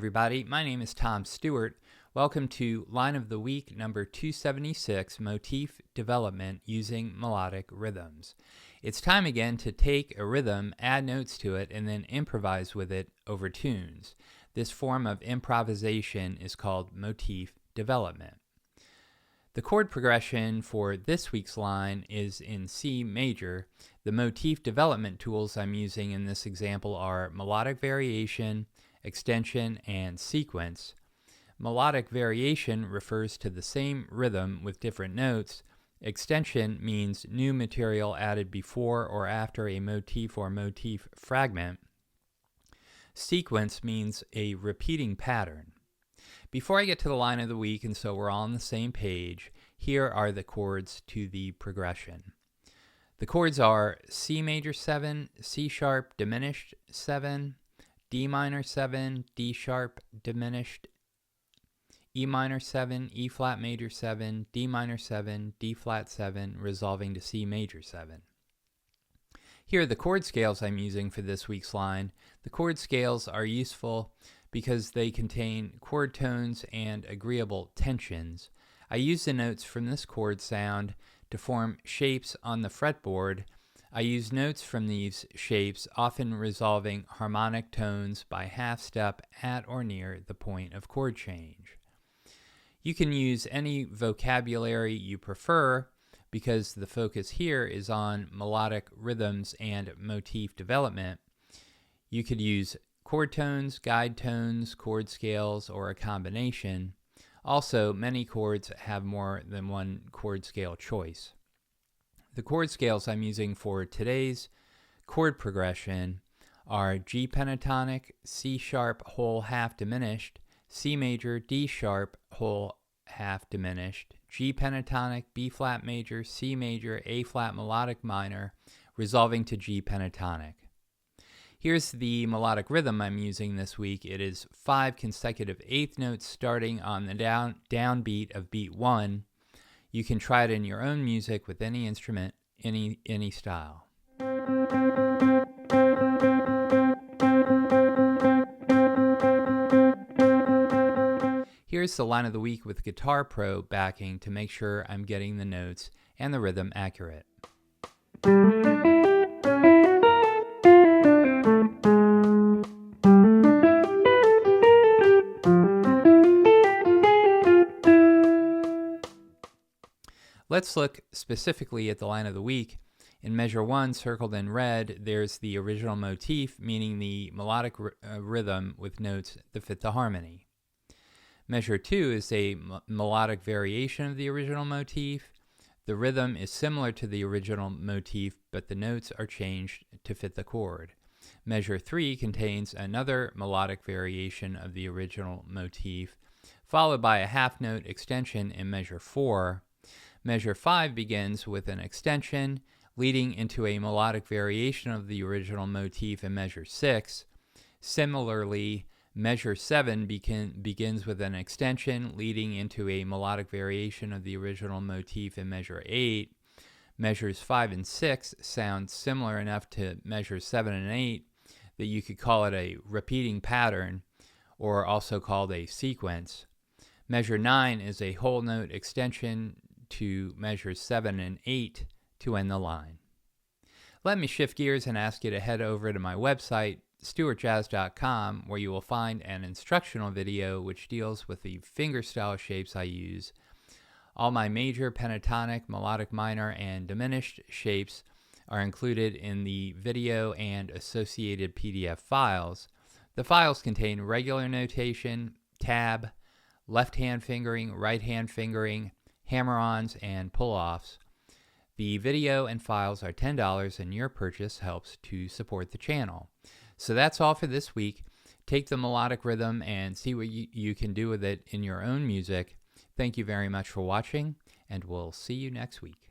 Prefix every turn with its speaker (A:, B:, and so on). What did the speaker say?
A: everybody. My name is Tom Stewart. Welcome to Line of the Week number 276, Motif Development Using Melodic Rhythms. It's time again to take a rhythm, add notes to it, and then improvise with it over tunes. This form of improvisation is called motif development. The chord progression for this week's line is in C major. The motif development tools I'm using in this example are melodic variation, extension, and sequence. Melodic variation refers to the same rhythm with different notes. Extension means new material added before or after a motif or motif fragment. Sequence means a repeating pattern. Before I get to the line of the week, and so we're all on the same page, here are the chords to the progression. The chords are C major 7, C sharp diminished 7, D minor 7, D sharp diminished, E minor 7, E flat major 7, D minor 7, D flat 7, resolving to C major 7. Here are the chord scales I'm using for this week's line. The chord scales are useful because they contain chord tones and agreeable tensions. I use the notes from this chord sound to form shapes on the fretboard. I use notes from these shapes, often resolving harmonic tones by half step at or near the point of chord change. You can use any vocabulary you prefer because the focus here is on melodic rhythms and motif development. You could use chord tones, guide tones, chord scales, or a combination. Also, many chords have more than one chord scale choice. The chord scales I'm using for today's chord progression are G pentatonic, C sharp whole half diminished, C major, D sharp whole half diminished, G pentatonic, B flat major, C major, A flat melodic minor, resolving to G pentatonic. Here's the melodic rhythm I'm using this week. It is 5 consecutive eighth notes starting on the downbeat of beat 1. You can try it in your own music with any instrument, any style. Here's the line of the week with Guitar Pro backing to make sure I'm getting the notes and the rhythm accurate. Let's look specifically at the line of the week. In measure 1, circled in red, there's the original motif, meaning the melodic rhythm with notes that fit the harmony. Measure 2 is a melodic variation of the original motif. The rhythm is similar to the original motif, but the notes are changed to fit the chord. Measure 3 contains another melodic variation of the original motif, followed by a half-note extension in measure 4. Measure 5 begins with an extension, leading into a melodic variation of the original motif in measure 6. Similarly, measure 7 begins with an extension, leading into a melodic variation of the original motif in measure 8. Measures 5 and 6 sound similar enough to measures 7 and 8 that you could call it a repeating pattern, or also called a sequence. Measure 9 is a whole note extension to measures 7 and 8 to end the line. Let me shift gears and ask you to head over to my website, stewartjazz.com, where you will find an instructional video which deals with the fingerstyle shapes I use. All my major, pentatonic, melodic minor, and diminished shapes are included in the video and associated PDF files. The files contain regular notation, tab, left-hand fingering, right-hand fingering, hammer-ons, and pull-offs. The video and files are $10, and your purchase helps to support the channel. So that's all for this week. Take the melodic rhythm and see what you can do with it in your own music. Thank you very much for watching, and we'll see you next week.